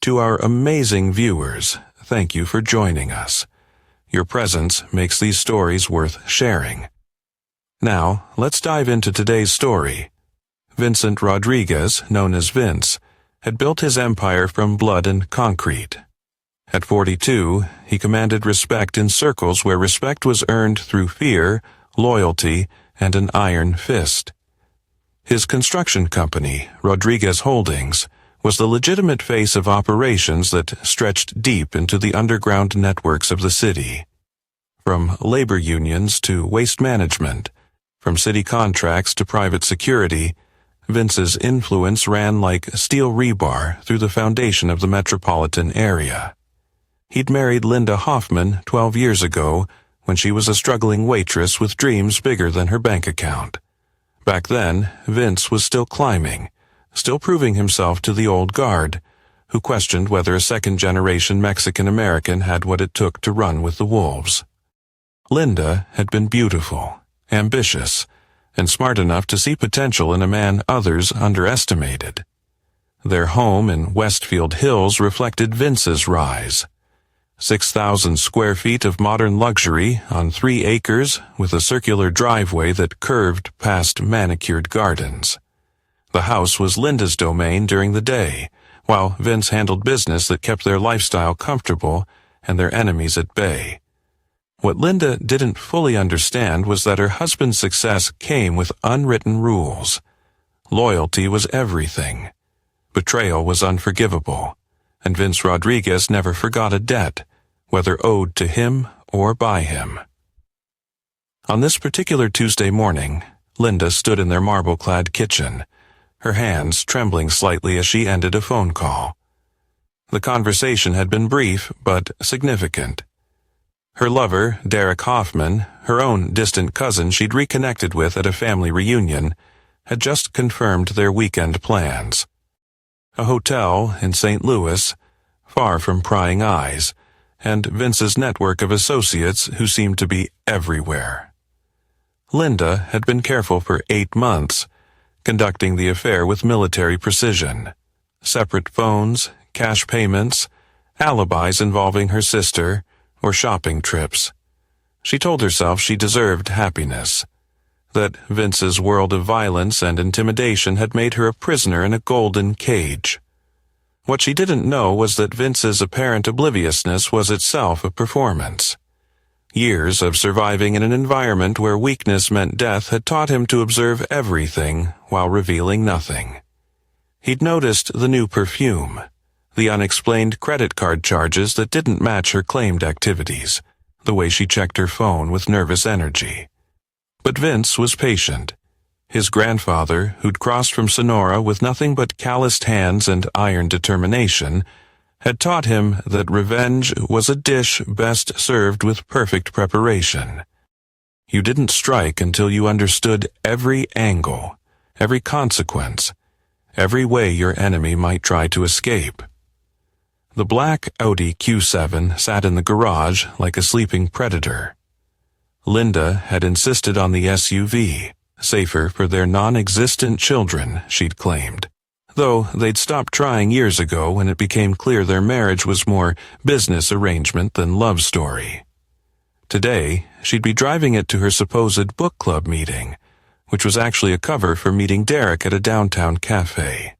To our amazing viewers, thank you for joining us. Your presence makes these stories worth sharing. Now, let's dive into today's story. Vincent Rodriguez, known as Vince, had built his empire from blood and concrete. At 42, he commanded respect in circles where respect was earned through fear, loyalty, and an iron fist. His construction company, Rodriguez Holdings, was the legitimate face of operations that stretched deep into the underground networks of the city. From labor unions to waste management, from city contracts to private security, Vince's influence ran like steel rebar through the foundation of the metropolitan area. He'd married Linda Hoffman 12 years ago when she was a struggling waitress with dreams bigger than her bank account. Back then, Vince was still climbing, still proving himself to the old guard, who questioned whether a second-generation Mexican-American had what it took to run with the wolves. Linda had been beautiful, ambitious, and smart enough to see potential in a man others underestimated. Their home in Westfield Hills reflected Vince's rise. 6,000 square feet of modern luxury on 3 acres with a circular driveway that curved past manicured gardens. The house was Linda's domain during the day, while Vince handled business that kept their lifestyle comfortable and their enemies at bay. What Linda didn't fully understand was that her husband's success came with unwritten rules. Loyalty was everything. Betrayal was unforgivable, and Vince Rodriguez never forgot a debt, whether owed to him or by him. On this particular Tuesday morning, Linda stood in their marble-clad kitchen, her hands trembling slightly as she ended a phone call. The conversation had been brief but significant. Her lover, Derek Hoffman, her own distant cousin she'd reconnected with at a family reunion, had just confirmed their weekend plans. A hotel in St. Louis, far from prying eyes, and Vince's network of associates who seemed to be everywhere. Linda had been careful for 8 months, conducting the affair with military precision. Separate phones, cash payments, alibis involving her sister, or shopping trips. She told herself she deserved happiness, that Vince's world of violence and intimidation had made her a prisoner in a golden cage. What she didn't know was that Vince's apparent obliviousness was itself a performance. Years of surviving in an environment where weakness meant death had taught him to observe everything while revealing nothing. He'd noticed the new perfume, the unexplained credit card charges that didn't match her claimed activities, the way she checked her phone with nervous energy. But Vince was patient. His grandfather, who'd crossed from Sonora with nothing but calloused hands and iron determination, had taught him that revenge was a dish best served with perfect preparation. You didn't strike until you understood every angle, every consequence, every way your enemy might try to escape. The black Audi Q7 sat in the garage like a sleeping predator. Linda had insisted on the SUV, safer for their non-existent children, she'd claimed, though they'd stopped trying years ago when it became clear their marriage was more business arrangement than love story. Today, she'd be driving it to her supposed book club meeting, which was actually a cover for meeting Derek at a downtown cafe.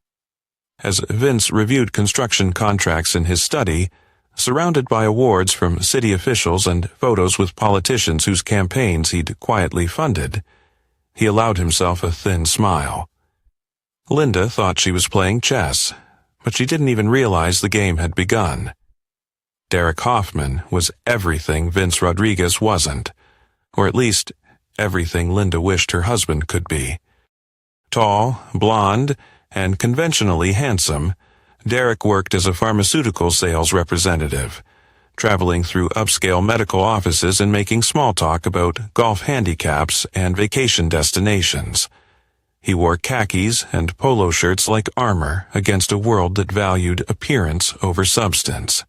As Vince reviewed construction contracts in his study, surrounded by awards from city officials and photos with politicians whose campaigns he'd quietly funded, he allowed himself a thin smile. Linda thought she was playing chess, but she didn't even realize the game had begun. Derek Hoffman was everything Vince Rodriguez wasn't, or at least everything Linda wished her husband could be. Tall, blonde, and conventionally handsome, Derek worked as a pharmaceutical sales representative, traveling through upscale medical offices and making small talk about golf handicaps and vacation destinations. He wore khakis and polo shirts like armor against a world that valued appearance over substance.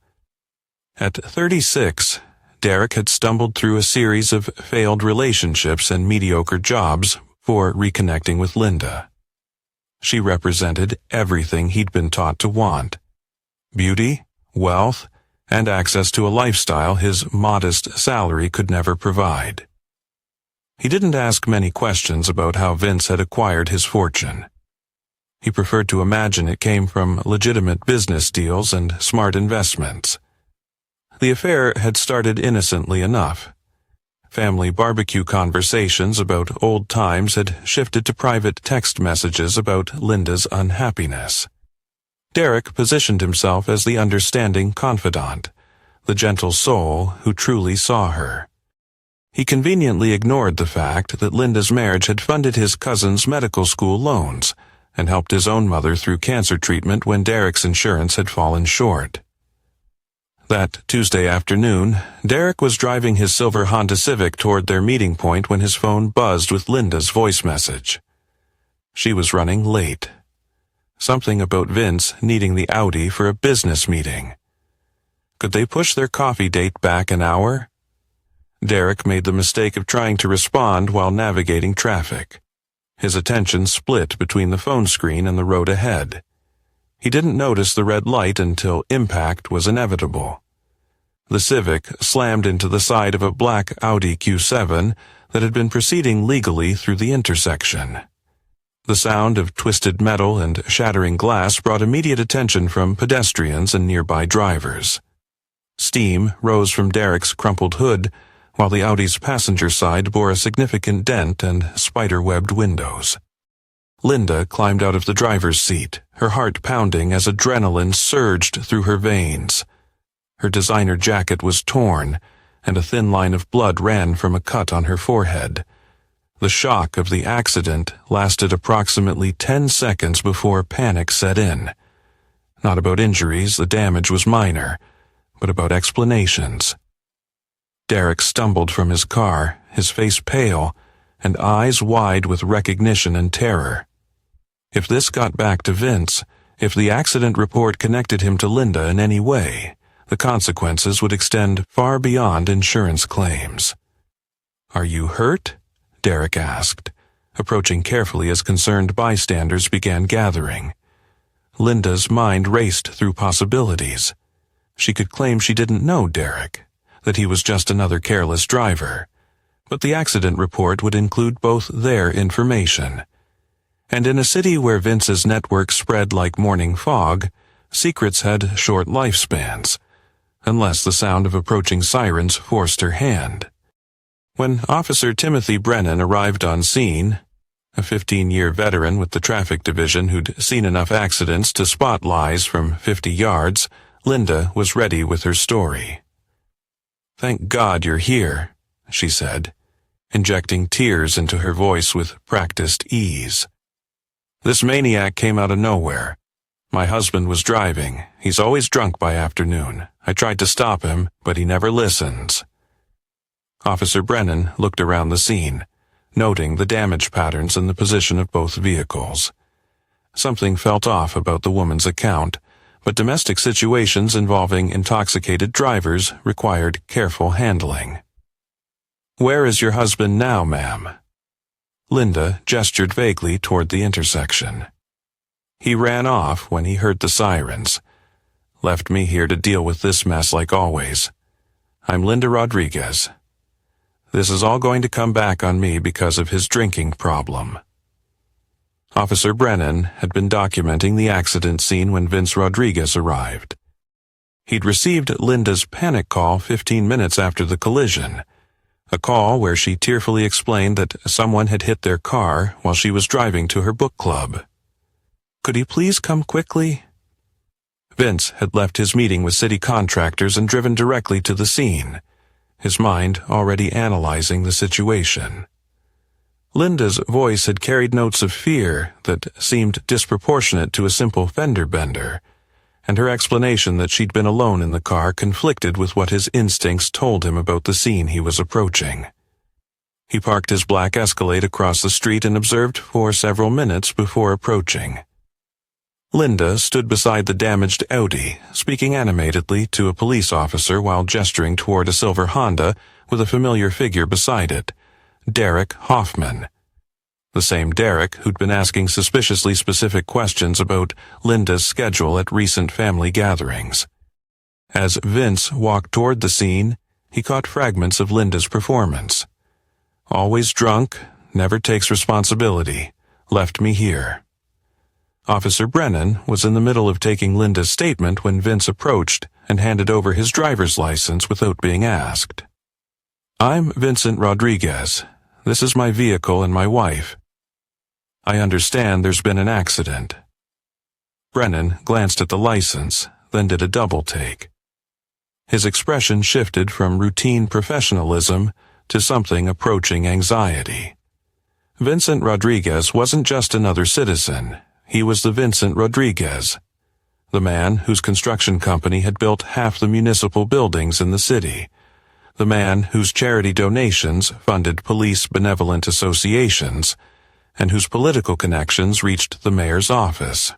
At 36, Derek had stumbled through a series of failed relationships and mediocre jobs before reconnecting with Linda. She represented everything he'd been taught to want. beauty, wealth, and access to a lifestyle his modest salary could never provide. He didn't ask many questions about how Vince had acquired his fortune. He preferred to imagine it came from legitimate business deals and smart investments. The affair had started innocently enough. Family barbecue conversations about old times had shifted to private text messages about Linda's unhappiness. Derek positioned himself as the understanding confidant, the gentle soul who truly saw her. He conveniently ignored the fact that Linda's marriage had funded his cousin's medical school loans and helped his own mother through cancer treatment when Derek's insurance had fallen short. That Tuesday afternoon, Derek was driving his silver Honda Civic toward their meeting point when his phone buzzed with Linda's voice message. She was running late. Something about Vince needing the Audi for a business meeting. Could they push their coffee date back an hour? Derek made the mistake of trying to respond while navigating traffic. His attention split between the phone screen and the road ahead. He didn't notice the red light until impact was inevitable. The Civic slammed into the side of a black Audi Q7 that had been proceeding legally through the intersection. The sound of twisted metal and shattering glass brought immediate attention from pedestrians and nearby drivers. Steam rose from Derek's crumpled hood, while the Audi's passenger side bore a significant dent and spider-webbed windows. Linda climbed out of the driver's seat, her heart pounding as adrenaline surged through her veins. Her designer jacket was torn, and a thin line of blood ran from a cut on her forehead. The shock of the accident lasted approximately 10 seconds before panic set in. Not about injuries, the damage was minor, but about explanations. Derek stumbled from his car, his face pale, and eyes wide with recognition and terror. If this got back to Vince, if the accident report connected him to Linda in any way, the consequences would extend far beyond insurance claims. "Are you hurt?" Derek asked, approaching carefully as concerned bystanders began gathering. Linda's mind raced through possibilities. She could claim she didn't know Derek, that he was just another careless driver. But the accident report would include both their information. And in a city where Vince's network spread like morning fog, secrets had short lifespans, unless the sound of approaching sirens forced her hand. When Officer Timothy Brennan arrived on scene, a 15-year veteran with the traffic division who'd seen enough accidents to spot lies from 50 yards, Linda was ready with her story. "Thank God you're here," she said, injecting tears into her voice with practiced ease. "This maniac came out of nowhere. My husband was driving. He's always drunk by afternoon. I tried to stop him, but he never listens." Officer Brennan looked around the scene, noting the damage patterns and the position of both vehicles. Something felt off about the woman's account, but domestic situations involving intoxicated drivers required careful handling. "Where is your husband now, ma'am?" Linda gestured vaguely toward the intersection. "He ran off when he heard the sirens. Left me here to deal with this mess like always. I'm Linda Rodriguez. This is all going to come back on me because of his drinking problem." Officer Brennan had been documenting the accident scene when Vince Rodriguez arrived. He'd received Linda's panic call 15 minutes after the collision, a call where she tearfully explained that someone had hit their car while she was driving to her book club. "Could he please come quickly?" Vince had left his meeting with city contractors and driven directly to the scene, his mind already analyzing the situation. Linda's voice had carried notes of fear that seemed disproportionate to a simple fender bender, and her explanation that she'd been alone in the car conflicted with what his instincts told him about the scene he was approaching. He parked his black Escalade across the street and observed for several minutes before approaching. Linda stood beside the damaged Audi, speaking animatedly to a police officer while gesturing toward a silver Honda with a familiar figure beside it, Derek Hoffman. The same Derek who'd been asking suspiciously specific questions about Linda's schedule at recent family gatherings. As Vince walked toward the scene, he caught fragments of Linda's performance. "Always drunk, never takes responsibility, left me here." Officer Brennan was in the middle of taking Linda's statement when Vince approached and handed over his driver's license without being asked. "I'm Vincent Rodriguez. This is my vehicle and my wife. I understand there's been an accident." Brennan glanced at the license, then did a double take. His expression shifted from routine professionalism to something approaching anxiety. Vincent Rodriguez wasn't just another citizen. He was the Vincent Rodriguez, the man whose construction company had built half the municipal buildings in the city, the man whose charity donations funded police benevolent associations, and whose political connections reached the mayor's office.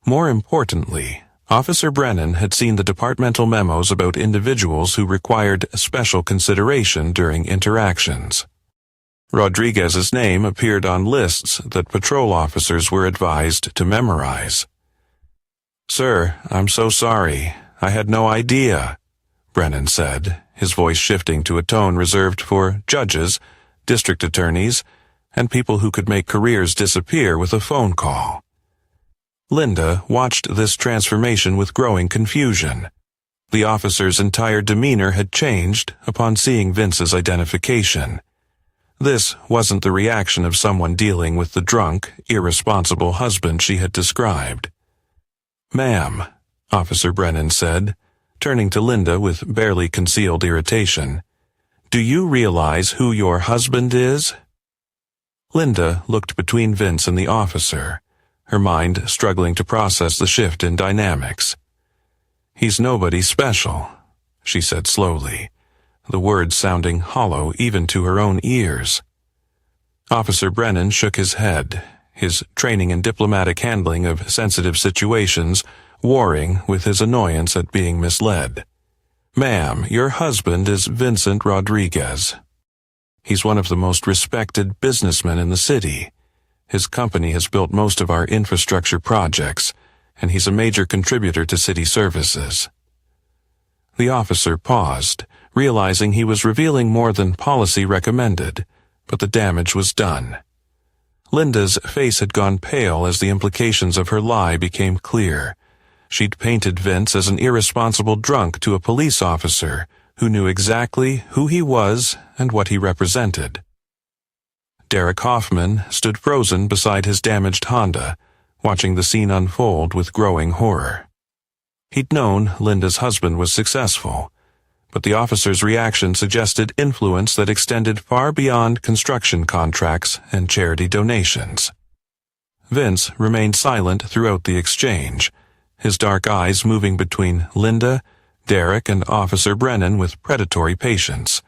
More importantly, Officer Brennan had seen the departmental memos about individuals who required special consideration during interactions. Rodriguez's name appeared on lists that patrol officers were advised to memorize. "Sir, I'm so sorry. I had no idea," Brennan said, his voice shifting to a tone reserved for judges, district attorneys, and people who could make careers disappear with a phone call. Linda watched this transformation with growing confusion. The officer's entire demeanor had changed upon seeing Vince's identification. This wasn't the reaction of someone dealing with the drunk, irresponsible husband she had described. "Ma'am," Officer Brennan said, turning to Linda with barely concealed irritation, "do you realize who your husband is?" Linda looked between Vince and the officer, her mind struggling to process the shift in dynamics. "He's nobody special," she said slowly, the words sounding hollow even to her own ears. Officer Brennan shook his head, his training in diplomatic handling of sensitive situations warring with his annoyance at being misled. "Ma'am, your husband is Vincent Rodriguez. He's one of the most respected businessmen in the city. His company has built most of our infrastructure projects, and he's a major contributor to city services." The officer paused, realizing he was revealing more than policy recommended, but the damage was done. Linda's face had gone pale as the implications of her lie became clear. She'd painted Vince as an irresponsible drunk to a police officer who knew exactly who he was and what he represented. Derek Hoffman stood frozen beside his damaged Honda, watching the scene unfold with growing horror. He'd known Linda's husband was successful, but the officer's reaction suggested influence that extended far beyond construction contracts and charity donations. Vince remained silent throughout the exchange, his dark eyes moving between Linda, Derek, and Officer Brennan with predatory patience.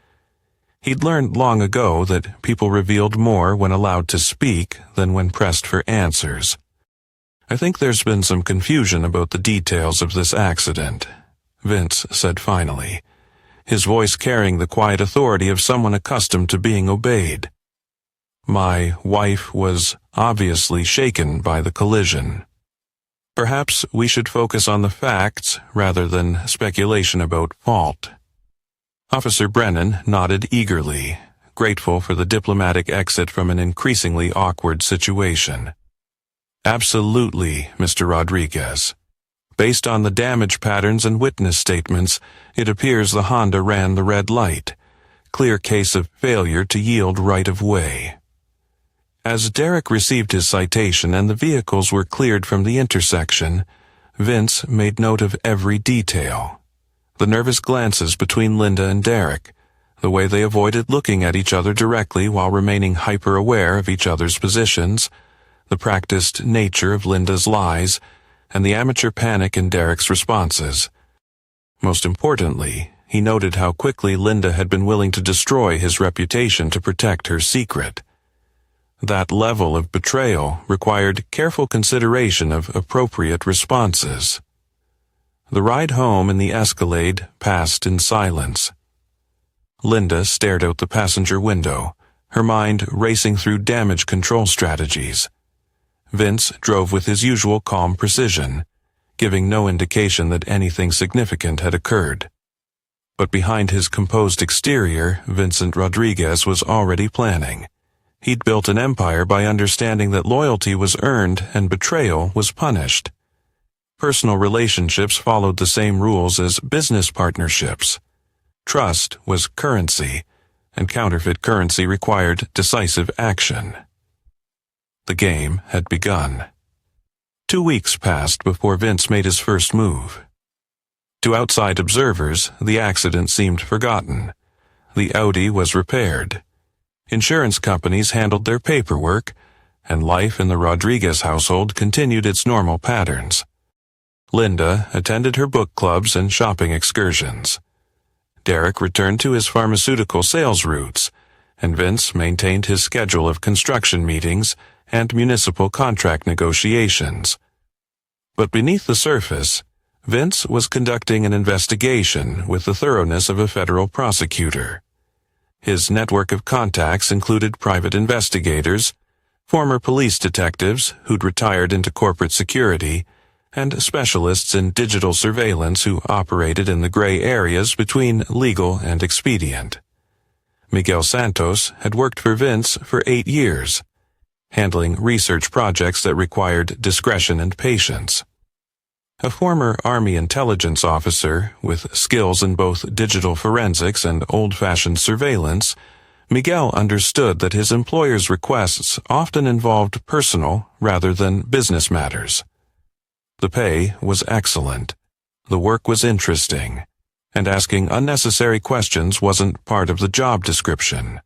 He'd learned long ago that people revealed more when allowed to speak than when pressed for answers. "I think there's been some confusion about the details of this accident," Vince said finally, his voice carrying the quiet authority of someone accustomed to being obeyed. "My wife was obviously shaken by the collision. Perhaps we should focus on the facts rather than speculation about fault." Officer Brennan nodded eagerly, grateful for the diplomatic exit from an increasingly awkward situation. "Absolutely, Mr. Rodriguez. Based on the damage patterns and witness statements, it appears the Honda ran the red light. Clear case of failure to yield right-of-way." As Derek received his citation and the vehicles were cleared from the intersection, Vince made note of every detail. The nervous glances between Linda and Derek, the way they avoided looking at each other directly while remaining hyper-aware of each other's positions, the practiced nature of Linda's lies, and the amateur panic in Derek's responses. Most importantly, he noted how quickly Linda had been willing to destroy his reputation to protect her secret. That level of betrayal required careful consideration of appropriate responses. The ride home in the Escalade passed in silence. Linda stared out the passenger window, her mind racing through damage control strategies. Vince drove with his usual calm precision, giving no indication that anything significant had occurred. But behind his composed exterior, Vincent Rodriguez was already planning. He'd built an empire by understanding that loyalty was earned and betrayal was punished. Personal relationships followed the same rules as business partnerships. Trust was currency, and counterfeit currency required decisive action. The game had begun. 2 weeks passed before Vince made his first move. To outside observers, the accident seemed forgotten. The Audi was repaired. Insurance companies handled their paperwork, and life in the Rodriguez household continued its normal patterns. Linda attended her book clubs and shopping excursions. Derek returned to his pharmaceutical sales routes, and Vince maintained his schedule of construction meetings and municipal contract negotiations. But beneath the surface, Vince was conducting an investigation with the thoroughness of a federal prosecutor. His network of contacts included private investigators, former police detectives who'd retired into corporate security, and specialists in digital surveillance who operated in the gray areas between legal and expedient. Miguel Santos had worked for Vince for 8 years, handling research projects that required discretion and patience. A former Army intelligence officer with skills in both digital forensics and old-fashioned surveillance, Miguel understood that his employer's requests often involved personal rather than business matters. The pay was excellent, the work was interesting, and asking unnecessary questions wasn't part of the job description.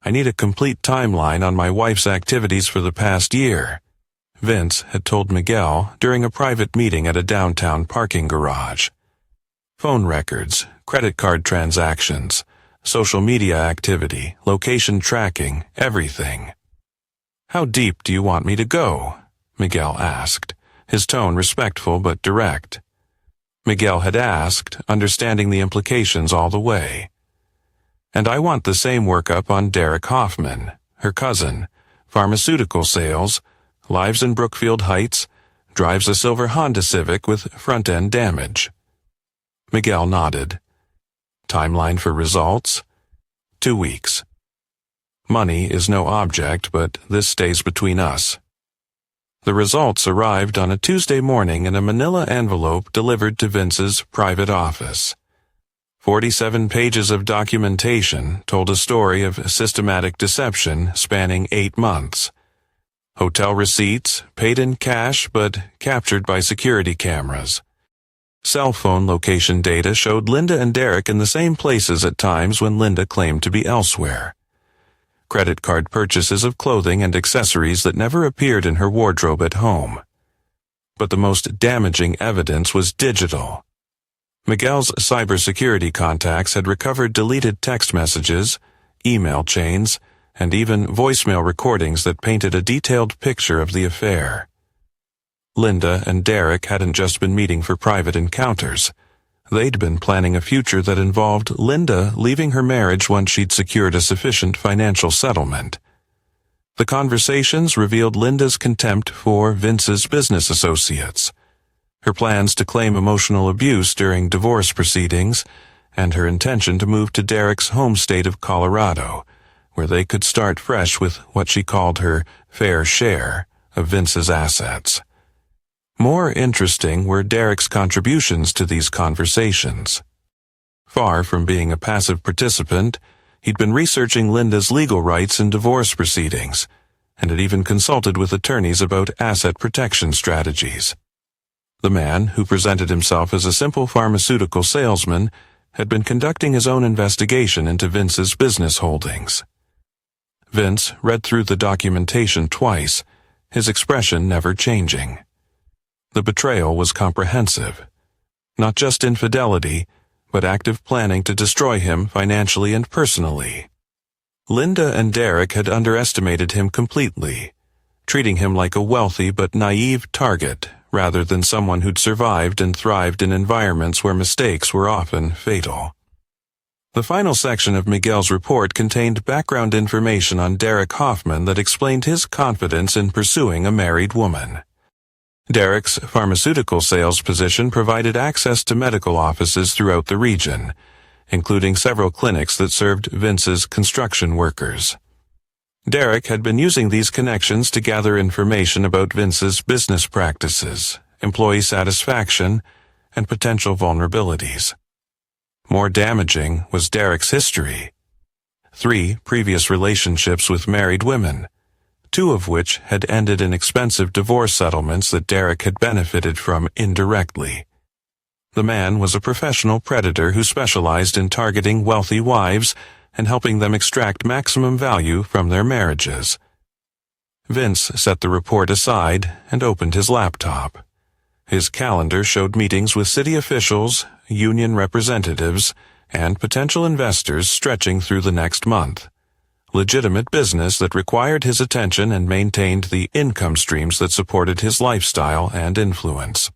"I need a complete timeline on my wife's activities for the past year," Vince had told Miguel during a private meeting at a downtown parking garage. Phone records, credit card transactions, social media activity, location tracking, everything. "How deep do you want me to go?" Miguel asked, his tone respectful but direct. Miguel had asked, understanding the implications all the way. "And I want the same workup on Derek Hoffman, her cousin, pharmaceutical sales, lives in Brookfield Heights, drives a silver Honda Civic with front-end damage." Miguel nodded. "Timeline for results?" 2 weeks. "Money is no object, but this stays between us." The results arrived on a Tuesday morning in a manila envelope delivered to Vince's private office. 47 pages of documentation told a story of systematic deception spanning 8 months. Hotel receipts, paid in cash but captured by security cameras. Cell phone location data showed Linda and Derek in the same places at times when Linda claimed to be elsewhere. Credit card purchases of clothing and accessories that never appeared in her wardrobe at home. But the most damaging evidence was digital. Miguel's cybersecurity contacts had recovered deleted text messages, email chains, and even voicemail recordings that painted a detailed picture of the affair. Linda and Derek hadn't just been meeting for private encounters. They'd been planning a future that involved Linda leaving her marriage once she'd secured a sufficient financial settlement. The conversations revealed Linda's contempt for Vince's business associates, her plans to claim emotional abuse during divorce proceedings, and her intention to move to Derek's home state of Colorado, where they could start fresh with what she called her fair share of Vince's assets. More interesting were Derek's contributions to these conversations. Far from being a passive participant, he'd been researching Linda's legal rights in divorce proceedings, and had even consulted with attorneys about asset protection strategies. The man, who presented himself as a simple pharmaceutical salesman, had been conducting his own investigation into Vince's business holdings. Vince read through the documentation twice, his expression never changing. The betrayal was comprehensive. Not just infidelity, but active planning to destroy him financially and personally. Linda and Derek had underestimated him completely, treating him like a wealthy but naive target rather than someone who'd survived and thrived in environments where mistakes were often fatal. The final section of Miguel's report contained background information on Derek Hoffman that explained his confidence in pursuing a married woman. Derek's pharmaceutical sales position provided access to medical offices throughout the region, including several clinics that served Vince's construction workers. Derek had been using these connections to gather information about Vince's business practices, employee satisfaction, and potential vulnerabilities. More damaging was Derek's history. 3 previous relationships with married women, 2 of which had ended in expensive divorce settlements that Derek had benefited from indirectly. The man was a professional predator who specialized in targeting wealthy wives and helping them extract maximum value from their marriages. Vince set the report aside and opened his laptop. His calendar showed meetings with city officials, union representatives, and potential investors stretching through the next month. Legitimate business that required his attention and maintained the income streams that supported his lifestyle and influence.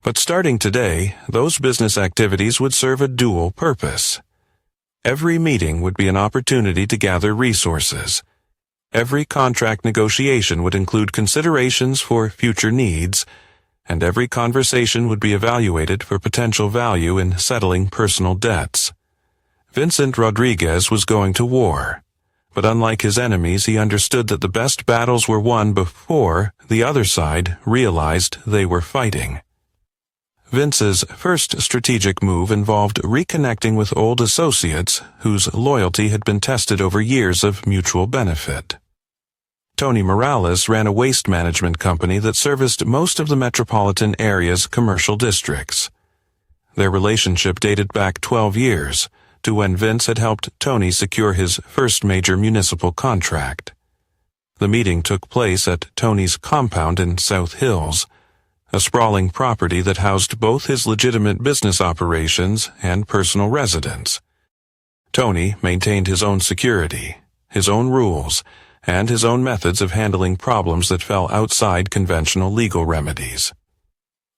But starting today, those business activities would serve a dual purpose. Every meeting would be an opportunity to gather resources. Every contract negotiation would include considerations for future needs, and every conversation would be evaluated for potential value in settling personal debts. Vincent Rodriguez was going to war, but unlike his enemies, he understood that the best battles were won before the other side realized they were fighting. Vince's first strategic move involved reconnecting with old associates whose loyalty had been tested over years of mutual benefit. Tony Morales ran a waste management company that serviced most of the metropolitan area's commercial districts. Their relationship dated back 12 years, to when Vince had helped Tony secure his first major municipal contract. The meeting took place at Tony's compound in South Hills, a sprawling property that housed both his legitimate business operations and personal residence. Tony maintained his own security, his own rules, and his own methods of handling problems that fell outside conventional legal remedies.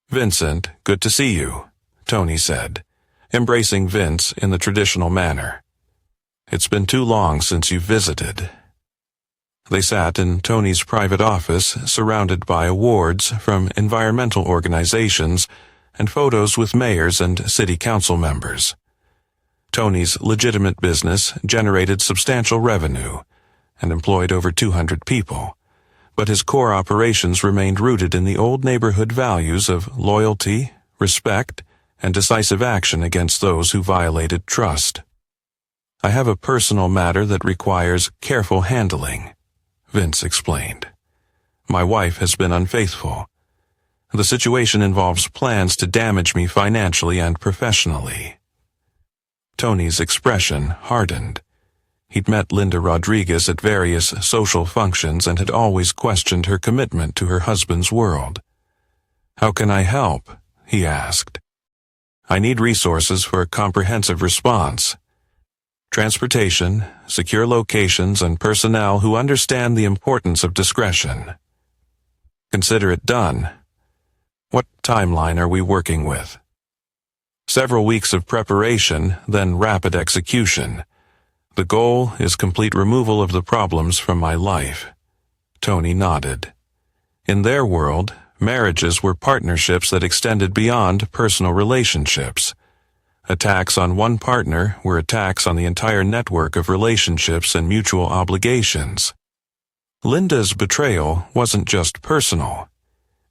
"Vincent, good to see you," Tony said, embracing Vince in the traditional manner. "It's been too long since you visited." They sat in Tony's private office, surrounded by awards from environmental organizations and photos with mayors and city council members. Tony's legitimate business generated substantial revenue and employed over 200 people, but his core operations remained rooted in the old neighborhood values of loyalty, respect, and decisive action against those who violated trust. "I have a personal matter that requires careful handling," Vince explained. "My wife has been unfaithful. The situation involves plans to damage me financially and professionally." Tony's expression hardened. He'd met Linda Rodriguez at various social functions and had always questioned her commitment to her husband's world. "How can I help?" he asked. "I need resources for a comprehensive response. Transportation, secure locations, and personnel who understand the importance of discretion." "Consider it done. What timeline are we working with?" "Several weeks of preparation, then rapid execution. The goal is complete removal of the problems from my life." Tony nodded. In their world, marriages were partnerships that extended beyond personal relationships. Attacks on one partner were attacks on the entire network of relationships and mutual obligations. Linda's betrayal wasn't just personal.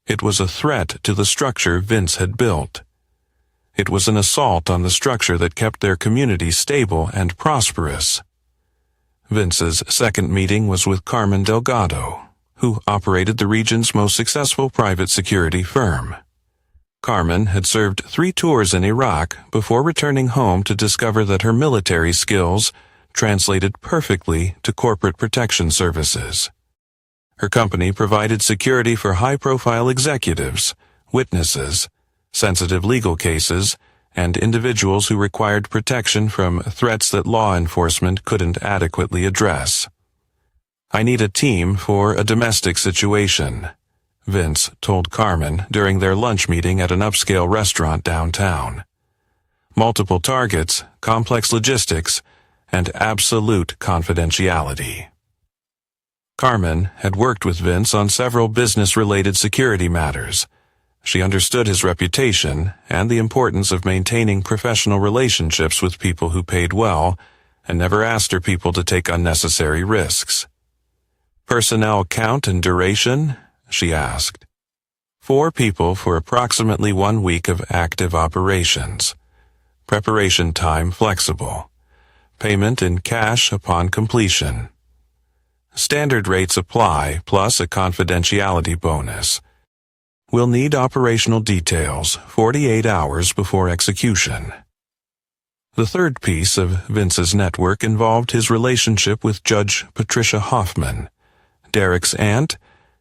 It was a threat to the structure Vince had built. It was an assault on the structure that kept their community stable and prosperous. Vince's second meeting was with Carmen Delgado, who operated the region's most successful private security firm. Carmen had served 3 tours in Iraq before returning home to discover that her military skills translated perfectly to corporate protection services. Her company provided security for high-profile executives, witnesses, sensitive legal cases, and individuals who required protection from threats that law enforcement couldn't adequately address. "I need a team for a domestic situation," Vince told Carmen during their lunch meeting at an upscale restaurant downtown. multiple targets, complex logistics, and absolute confidentiality. Carmen had worked with Vince on several business-related security matters. She understood his reputation and the importance of maintaining professional relationships with people who paid well and never asked her people to take unnecessary risks. "Personnel count and duration?" she asked. 4 people for approximately 1 week of active operations. Preparation time flexible. Payment in cash upon completion. Standard rates apply, plus a confidentiality bonus. We'll need operational details 48 hours before execution. The third piece of Vince's network involved his relationship with Judge Patricia Hoffman, Derek's aunt,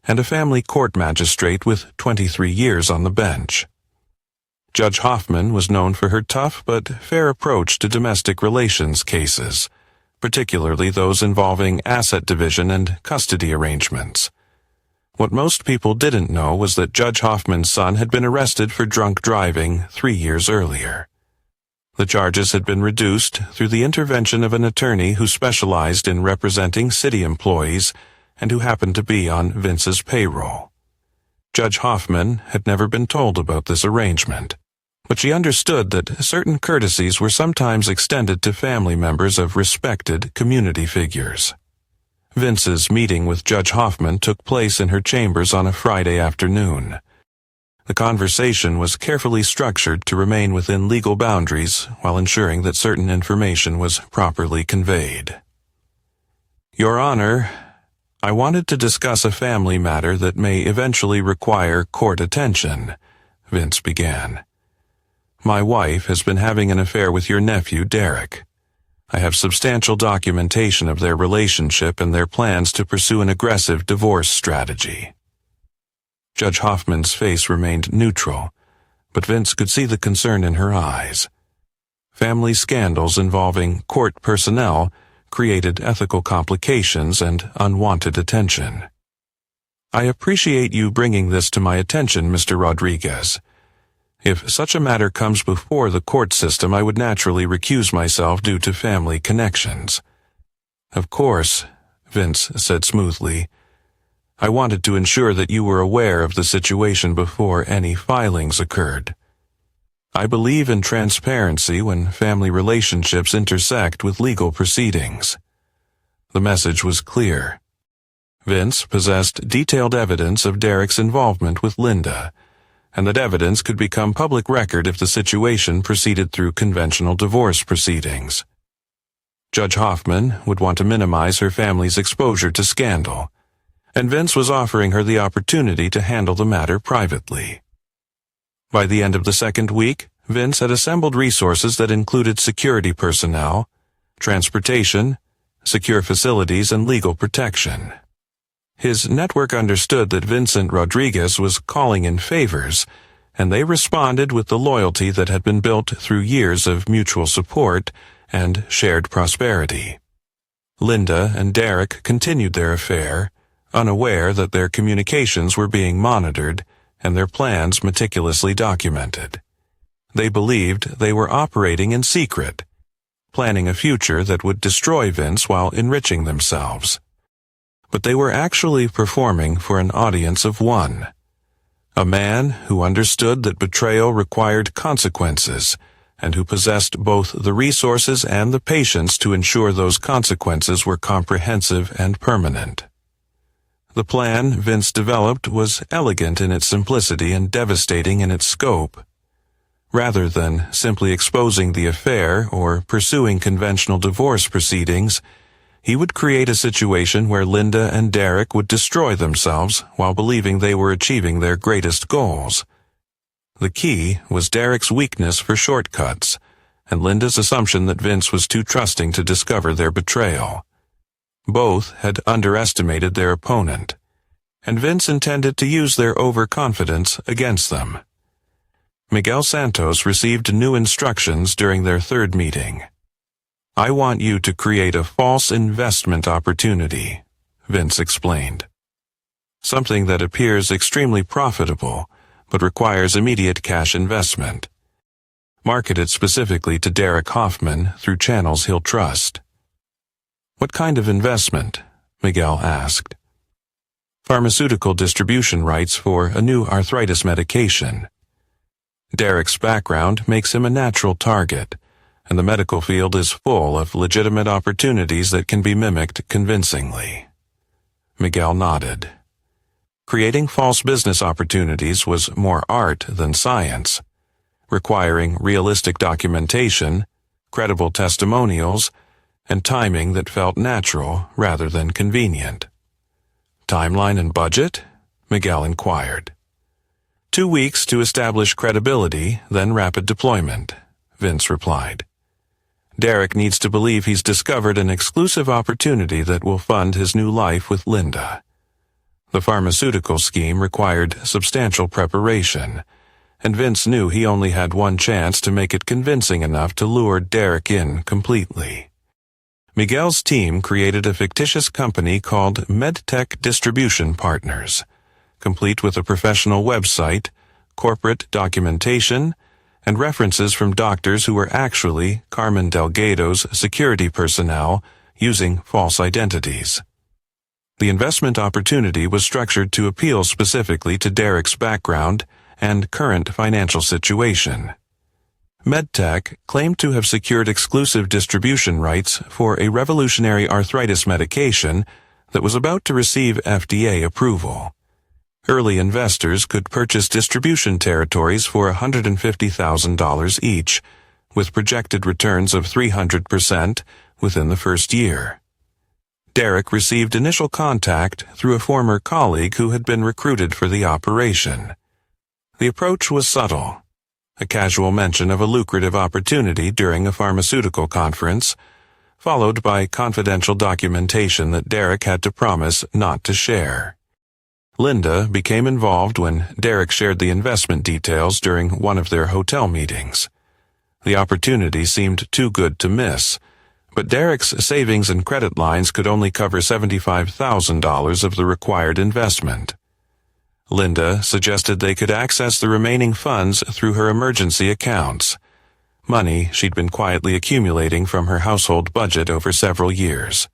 and a family court magistrate with 23 years on the bench. Judge Hoffman was known for her tough but fair approach to domestic relations cases, particularly those involving asset division and custody arrangements. What most people didn't know was that Judge Hoffman's son had been arrested for drunk driving 3 years earlier. The charges had been reduced through the intervention of an attorney who specialized in representing city employees and who happened to be on Vince's payroll. Judge Hoffman had never been told about this arrangement, but she understood that certain courtesies were sometimes extended to family members of respected community figures. Vince's meeting with Judge Hoffman took place in her chambers on a Friday afternoon. The conversation was carefully structured to remain within legal boundaries while ensuring that certain information was properly conveyed. "Your Honor, I wanted to discuss a family matter that may eventually require court attention," Vince began. "My wife has been having an affair with your nephew, Derek. I have substantial documentation of their relationship and their plans to pursue an aggressive divorce strategy." Judge Hoffman's face remained neutral, but Vince could see the concern in her eyes. Family scandals involving court personnel created ethical complications and unwanted attention. "I appreciate you bringing this to my attention, Mr. Rodriguez. If such a matter comes before the court system, I would naturally recuse myself due to family connections." "Of course," Vince said smoothly. "I wanted to ensure that you were aware of the situation before any filings occurred. I believe in transparency when family relationships intersect with legal proceedings." The message was clear. Vince possessed detailed evidence of Derek's involvement with Linda, and that evidence could become public record if the situation proceeded through conventional divorce proceedings. Judge Hoffman would want to minimize her family's exposure to scandal, and Vince was offering her the opportunity to handle the matter privately. By the end of the second week, Vince had assembled resources that included security personnel, transportation, secure facilities, and legal protection. His network understood that Vincent Rodriguez was calling in favors, and they responded with the loyalty that had been built through years of mutual support and shared prosperity. Linda and Derek continued their affair, unaware that their communications were being monitored and their plans meticulously documented. They believed they were operating in secret, planning a future that would destroy Vince while enriching themselves. But they were actually performing for an audience of one. A man who understood that betrayal required consequences, and who possessed both the resources and the patience to ensure those consequences were comprehensive and permanent. The plan Vince developed was elegant in its simplicity and devastating in its scope. Rather than simply exposing the affair or pursuing conventional divorce proceedings, he would create a situation where Linda and Derek would destroy themselves while believing they were achieving their greatest goals. The key was Derek's weakness for shortcuts, and Linda's assumption that Vince was too trusting to discover their betrayal. Both had underestimated their opponent, and Vince intended to use their overconfidence against them. Miguel Santos received new instructions during their third meeting. "I want you to create a false investment opportunity," Vince explained. "Something that appears extremely profitable, but requires immediate cash investment. marketed specifically to Derek Hoffman through channels he'll trust. "What kind of investment?" Miguel asked. "Pharmaceutical distribution rights for a new arthritis medication. Derek's background makes him a natural target, and the medical field is full of legitimate opportunities that can be mimicked convincingly." Miguel nodded. Creating false business opportunities was more art than science, requiring realistic documentation, credible testimonials, and timing that felt natural rather than convenient. "Timeline and budget?" Miguel inquired. 2 weeks to establish credibility, then rapid deployment," Vince replied. "Derek needs to believe he's discovered an exclusive opportunity that will fund his new life with Linda." The pharmaceutical scheme required substantial preparation, and Vince knew he only had one chance to make it convincing enough to lure Derek in completely. Miguel's team created a fictitious company called MedTech Distribution Partners, complete with a professional website, corporate documentation, and references from doctors who were actually Carmen Delgado's security personnel using false identities. The investment opportunity was structured to appeal specifically to Derek's background and current financial situation. MedTech claimed to have secured exclusive distribution rights for a revolutionary arthritis medication that was about to receive FDA approval. Early investors could purchase distribution territories for $150,000 each, with projected returns of 300% within the first year. Derek received initial contact through a former colleague who had been recruited for the operation. The approach was subtle, a casual mention of a lucrative opportunity during a pharmaceutical conference, followed by confidential documentation that Derek had to promise not to share. Linda became involved when Derek shared the investment details during one of their hotel meetings. The opportunity seemed too good to miss, but Derek's savings and credit lines could only cover $75,000 of the required investment. Linda suggested they could access the remaining funds through her emergency accounts, money she'd been quietly accumulating from her household budget over several years.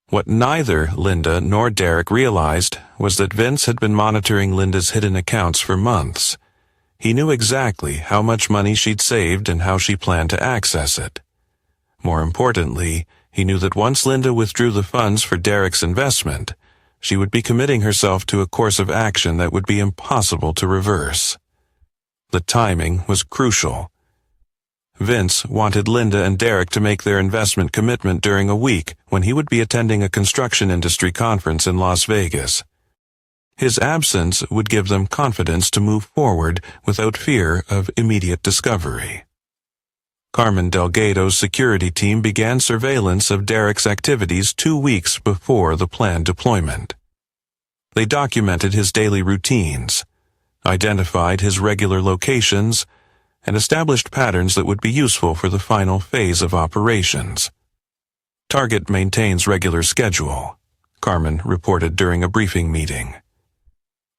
What neither Linda nor Derek realized was that Vince had been monitoring Linda's hidden accounts for months. He knew exactly how much money she'd saved and how she planned to access it. More importantly, he knew that once Linda withdrew the funds for Derek's investment, she would be committing herself to a course of action that would be impossible to reverse. The timing was crucial. Vince wanted Linda and Derek to make their investment commitment during a week when he would be attending a construction industry conference in Las Vegas. His absence would give them confidence to move forward without fear of immediate discovery. Carmen Delgado's security team began surveillance of Derek's activities 2 weeks before the planned deployment. They documented his daily routines, identified his regular locations, and established patterns that would be useful for the final phase of operations. "Target maintains regular schedule," Carmen reported during a briefing meeting.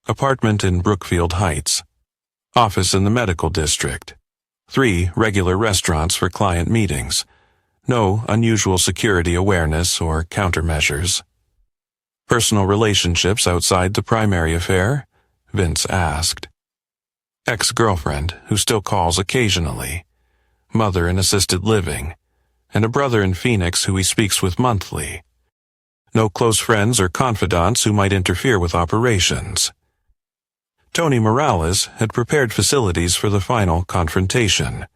"Apartment in Brookfield Heights. Office in the medical district. 3 regular restaurants for client meetings. No unusual security awareness or countermeasures." "Personal relationships outside the primary affair?" Vince asked. "Ex-girlfriend, who still calls occasionally. Mother in assisted living. And a brother in Phoenix who he speaks with monthly. No close friends or confidants who might interfere with operations." Tony Morales had prepared facilities for the final confrontation.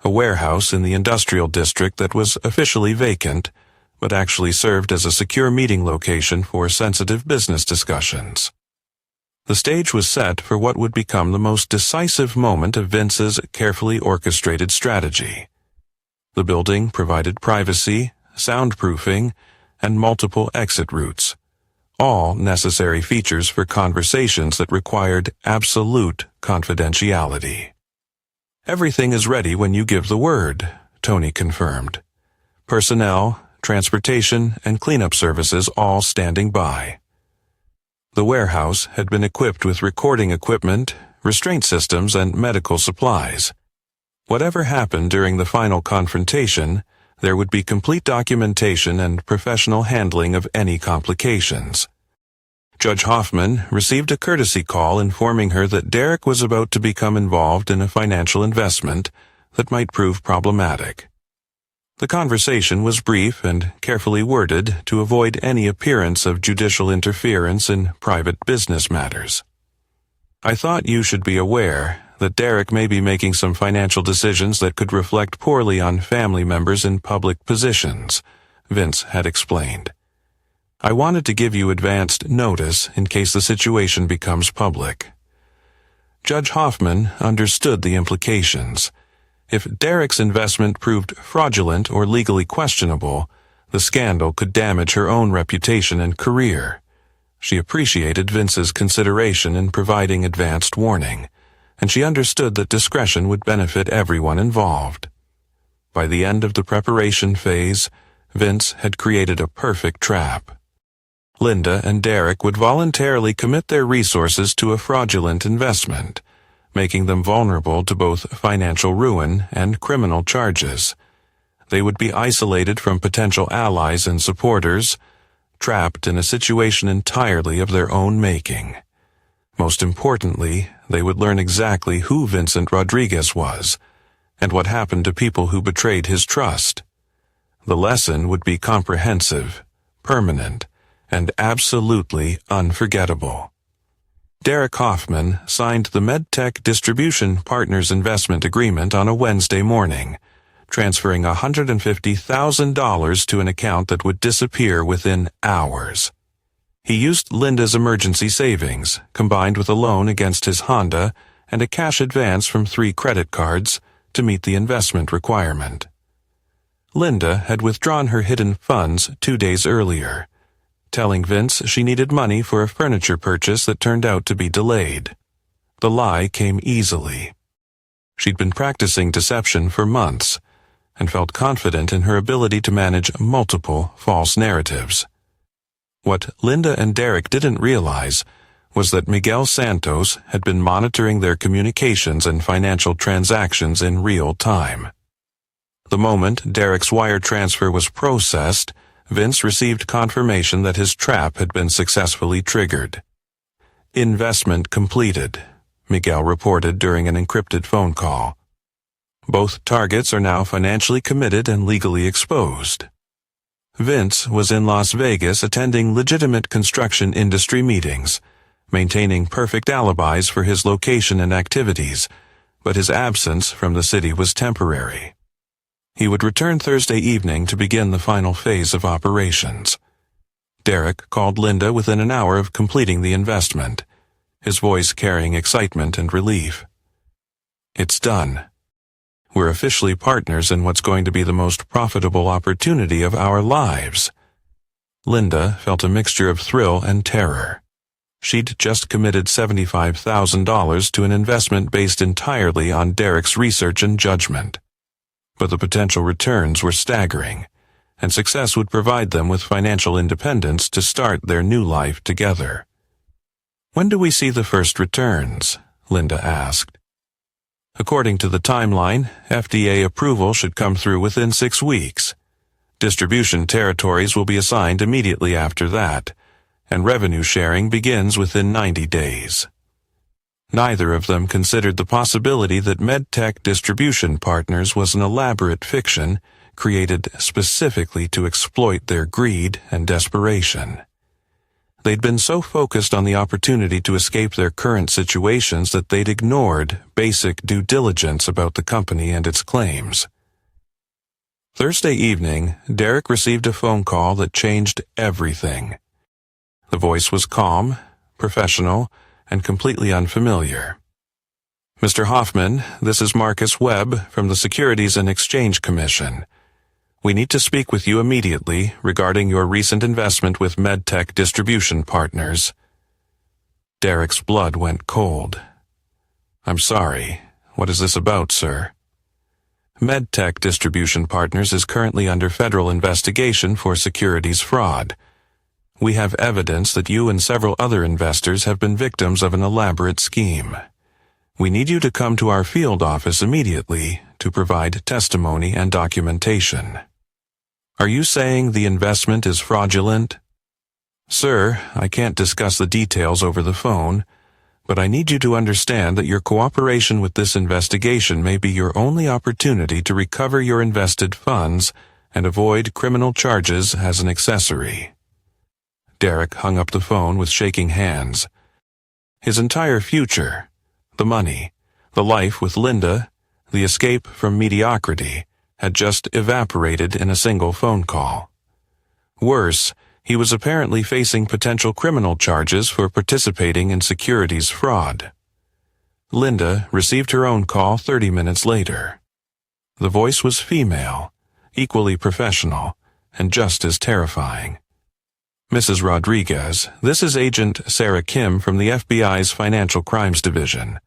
A warehouse in the industrial district that was officially vacant, but actually served as a secure meeting location for sensitive business discussions. The stage was set for what would become the most decisive moment of Vince's carefully orchestrated strategy. The building provided privacy, soundproofing, and multiple exit routes, all necessary features for conversations that required absolute confidentiality. "Everything is ready when you give the word," Tony confirmed. "Personnel, transportation, and cleanup services all standing by." The warehouse had been equipped with recording equipment, restraint systems, and medical supplies. Whatever happened during the final confrontation, there would be complete documentation and professional handling of any complications. Judge Hoffman received a courtesy call informing her that Derek was about to become involved in a financial investment that might prove problematic. The conversation was brief and carefully worded to avoid any appearance of judicial interference in private business matters. "I thought you should be aware that Derek may be making some financial decisions that could reflect poorly on family members in public positions," Vince had explained. "I wanted to give you advanced notice in case the situation becomes public." Judge Hoffman understood the implications. If Derek's investment proved fraudulent or legally questionable, the scandal could damage her own reputation and career. She appreciated Vince's consideration in providing advanced warning, and she understood that discretion would benefit everyone involved. By the end of the preparation phase, Vince had created a perfect trap. Linda and Derek would voluntarily commit their resources to a fraudulent investment, making them vulnerable to both financial ruin and criminal charges. They would be isolated from potential allies and supporters, trapped in a situation entirely of their own making. Most importantly, they would learn exactly who Vincent Rodriguez was, and what happened to people who betrayed his trust. The lesson would be comprehensive, permanent, and absolutely unforgettable. Derek Hoffman signed the MedTech Distribution Partners Investment Agreement on a Wednesday morning, transferring $150,000 to an account that would disappear within hours. He used Linda's emergency savings, combined with a loan against his Honda and a cash advance from 3 credit cards, to meet the investment requirement. Linda had withdrawn her hidden funds 2 days earlier, telling Vince she needed money for a furniture purchase that turned out to be delayed. The lie came easily. She'd been practicing deception for months and felt confident in her ability to manage multiple false narratives. What Linda and Derek didn't realize was that Miguel Santos had been monitoring their communications and financial transactions in real time. The moment Derek's wire transfer was processed, Vince received confirmation that his trap had been successfully triggered. "Investment completed," Miguel reported during an encrypted phone call. "Both targets are now financially committed and legally exposed." Vince was in Las Vegas attending legitimate construction industry meetings, maintaining perfect alibis for his location and activities, but his absence from the city was temporary. He would return Thursday evening to begin the final phase of operations. Derek called Linda within an hour of completing the investment, his voice carrying excitement and relief. "It's done. We're officially partners in what's going to be the most profitable opportunity of our lives." Linda felt a mixture of thrill and terror. She'd just committed $75,000 to an investment based entirely on Derek's research and judgment. But the potential returns were staggering, and success would provide them with financial independence to start their new life together. "When do we see the first returns?" Linda asked. "According to the timeline, FDA approval should come through within 6 weeks. Distribution territories will be assigned immediately after that, and revenue sharing begins within 90 days. Neither of them considered the possibility that MedTech Distribution Partners was an elaborate fiction created specifically to exploit their greed and desperation. They'd been so focused on the opportunity to escape their current situations that they'd ignored basic due diligence about the company and its claims. Thursday evening, Derek received a phone call that changed everything. The voice was calm, professional, and completely unfamiliar. "Mr. Hoffman, this is Marcus Webb from the Securities and Exchange Commission. We need to speak with you immediately regarding your recent investment with MedTech Distribution Partners." Derek's blood went cold. "I'm sorry. What is this about, sir?" "MedTech Distribution Partners is currently under federal investigation for securities fraud. We have evidence that you and several other investors have been victims of an elaborate scheme. We need you to come to our field office immediately to provide testimony and documentation. Are you saying the investment is fraudulent? Sir, I can't discuss the details over the phone, but I need you to understand that your cooperation with this investigation may be your only opportunity to recover your invested funds and avoid criminal charges as an accessory. Derek hung up the phone with shaking hands. His entire future, the money, the life with Linda, the escape from mediocrity, had just evaporated in a single phone call. Worse, he was apparently facing potential criminal charges for participating in securities fraud. Linda received her own call 30 minutes later. The voice was female, equally professional, and just as terrifying. Mrs. Rodriguez, this is Agent Sarah Kim from the FBI's Financial Crimes Division.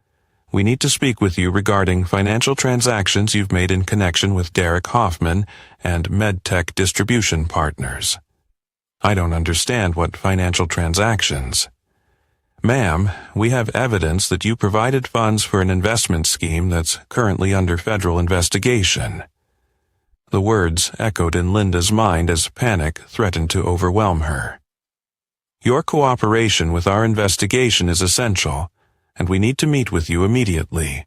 We need to speak with you regarding financial transactions you've made in connection with Derek Hoffman and MedTech Distribution Partners. I don't understand what financial transactions. Ma'am, we have evidence that you provided funds for an investment scheme that's currently under federal investigation. The words echoed in Linda's mind as panic threatened to overwhelm her. Your cooperation with our investigation is essential, and we need to meet with you immediately.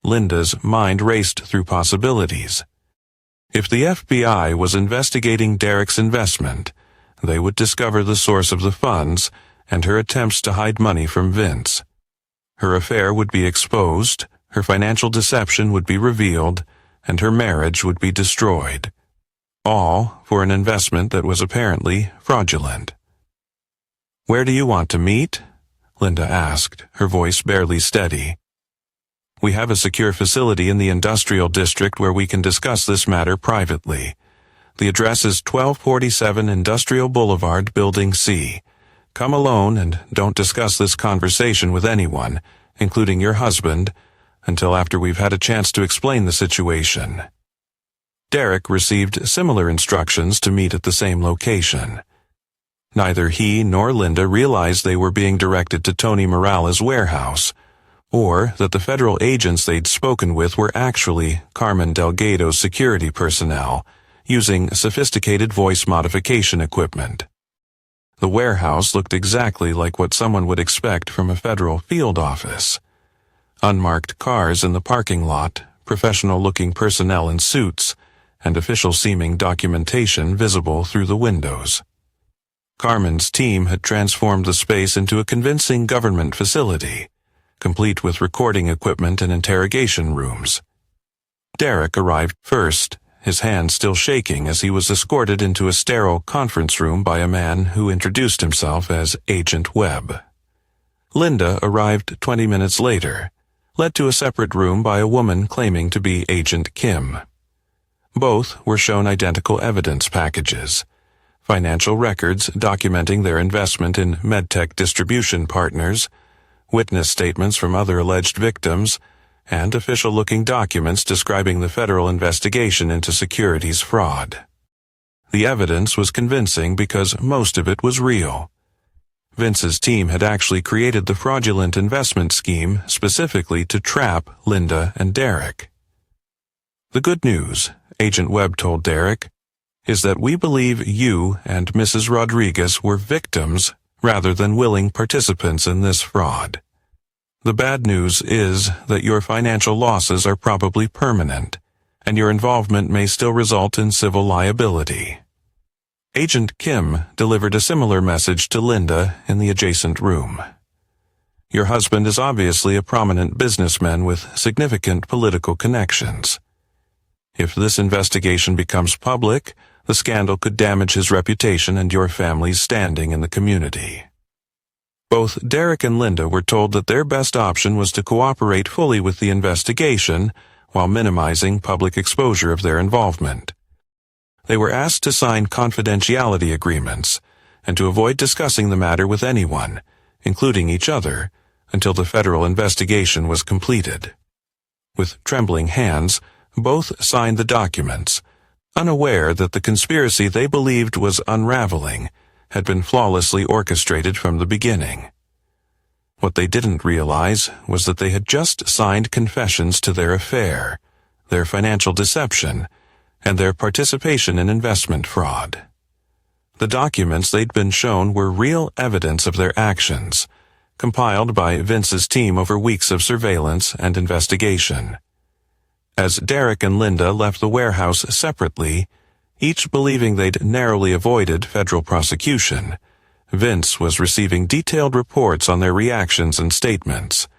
Linda's mind raced through possibilities. If the FBI was investigating Derek's investment, they would discover the source of the funds and her attempts to hide money from Vince. Her affair would be exposed, her financial deception would be revealed, and her marriage would be destroyed. All for an investment that was apparently fraudulent. Where do you want to meet? Linda asked, her voice barely steady. We have a secure facility in the industrial district where we can discuss this matter privately. The address is 1247 Industrial Boulevard, Building C. Come alone and don't discuss this conversation with anyone, including your husband, until after we've had a chance to explain the situation. Derek received similar instructions to meet at the same location. Neither he nor Linda realized they were being directed to Tony Morales' warehouse, or that the federal agents they'd spoken with were actually Carmen Delgado's security personnel, using sophisticated voice modification equipment. The warehouse looked exactly like what someone would expect from a federal field office. Unmarked cars in the parking lot, professional-looking personnel in suits, and official-seeming documentation visible through the windows. Carmen's team had transformed the space into a convincing government facility, complete with recording equipment and interrogation rooms. Derek arrived first, his hand still shaking as he was escorted into a sterile conference room by a man who introduced himself as Agent Webb. Linda arrived 20 minutes later, led to a separate room by a woman claiming to be Agent Kim. Both were shown identical evidence packages, financial records documenting their investment in MedTech Distribution Partners, witness statements from other alleged victims, and official-looking documents describing the federal investigation into securities fraud. The evidence was convincing because most of it was real. Vince's team had actually created the fraudulent investment scheme specifically to trap Linda and Derek. The good news, Agent Webb told Derek, is that we believe you and Mrs. Rodriguez were victims rather than willing participants in this fraud. The bad news is that your financial losses are probably permanent, and your involvement may still result in civil liability. Agent Kim delivered a similar message to Linda in the adjacent room. Your husband is obviously a prominent businessman with significant political connections. If this investigation becomes public, the scandal could damage his reputation and your family's standing in the community. Both Derek and Linda were told that their best option was to cooperate fully with the investigation while minimizing public exposure of their involvement. They were asked to sign confidentiality agreements and to avoid discussing the matter with anyone, including each other, until the federal investigation was completed. With trembling hands, both signed the documents, unaware that the conspiracy they believed was unraveling had been flawlessly orchestrated from the beginning. What they didn't realize was that they had just signed confessions to their affair, their financial deception, and their participation in investment fraud. The documents they'd been shown were real evidence of their actions, compiled by Vince's team over weeks of surveillance and investigation. As Derek and Linda left the warehouse separately, each believing they'd narrowly avoided federal prosecution, Vince was receiving detailed reports on their reactions and statements.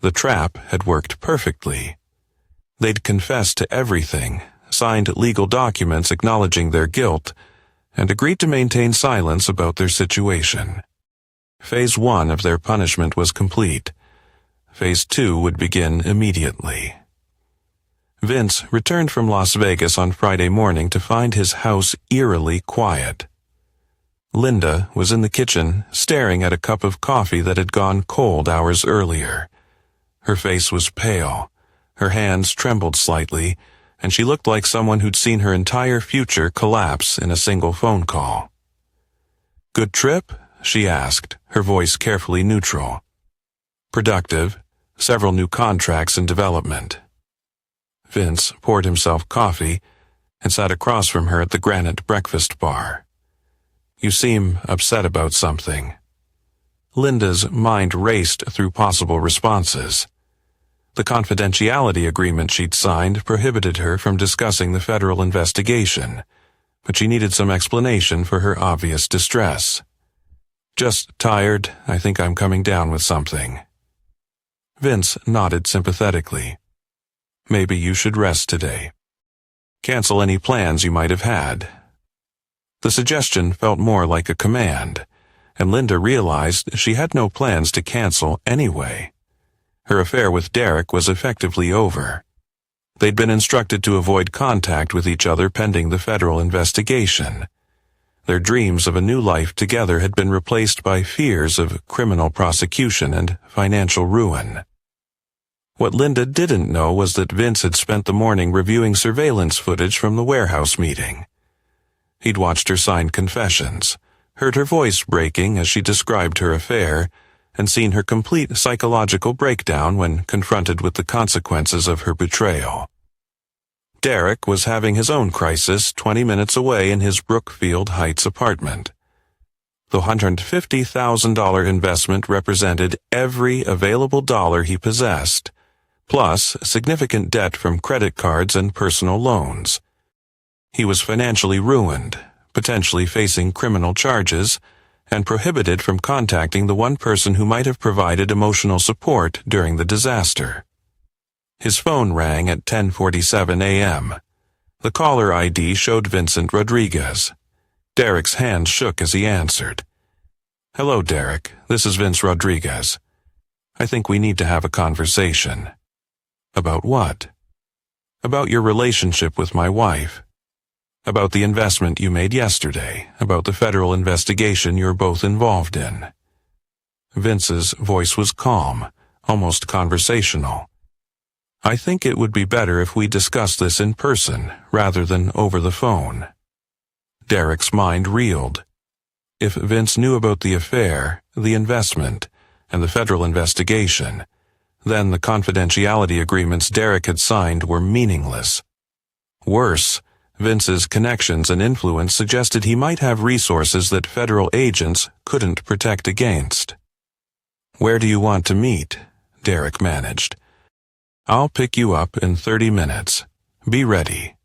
The trap had worked perfectly. They'd confessed to everything, signed legal documents acknowledging their guilt, and agreed to maintain silence about their situation. Phase 1 of their punishment was complete. Phase 2 would begin immediately. Vince returned from Las Vegas on Friday morning to find his house eerily quiet. Linda was in the kitchen, staring at a cup of coffee that had gone cold hours earlier. Her face was pale, her hands trembled slightly, and she looked like someone who'd seen her entire future collapse in a single phone call. "Good trip?" she asked, her voice carefully neutral. "Productive. Several new contracts in development." Vince poured himself coffee and sat across from her at the granite breakfast bar. "You seem upset about something." Linda's mind raced through possible responses. The confidentiality agreement she'd signed prohibited her from discussing the federal investigation, but she needed some explanation for her obvious distress. "Just tired. I think I'm coming down with something." Vince nodded sympathetically. "Maybe you should rest today. Cancel any plans you might have had." The suggestion felt more like a command, and Linda realized she had no plans to cancel anyway. Her affair with Derek was effectively over. They'd been instructed to avoid contact with each other pending the federal investigation. Their dreams of a new life together had been replaced by fears of criminal prosecution and financial ruin. What Linda didn't know was that Vince had spent the morning reviewing surveillance footage from the warehouse meeting. He'd watched her sign confessions, heard her voice breaking as she described her affair, and seen her complete psychological breakdown when confronted with the consequences of her betrayal. Derek was having his own crisis 20 minutes away in his Brookfield Heights apartment. The $150,000 investment represented every available dollar he possessed, plus significant debt from credit cards and personal loans. He was financially ruined, potentially facing criminal charges, and prohibited from contacting the one person who might have provided emotional support during the disaster. His phone rang at 10:47 a.m. The caller ID showed Vincent Rodriguez. Derek's hand shook as he answered. "Hello, Derek. This is Vince Rodriguez. I think we need to have a conversation." "About what?" "About your relationship with my wife. About the investment you made yesterday, about the federal investigation you're both involved in." Vince's voice was calm, almost conversational. "I think it would be better if we discuss this in person, rather than over the phone." Derek's mind reeled. If Vince knew about the affair, the investment, and the federal investigation, then the confidentiality agreements Derek had signed were meaningless. Worse, Vince's connections and influence suggested he might have resources that federal agents couldn't protect against. "Where do you want to meet?" Derek managed. "I'll pick you up in 30 minutes. Be ready."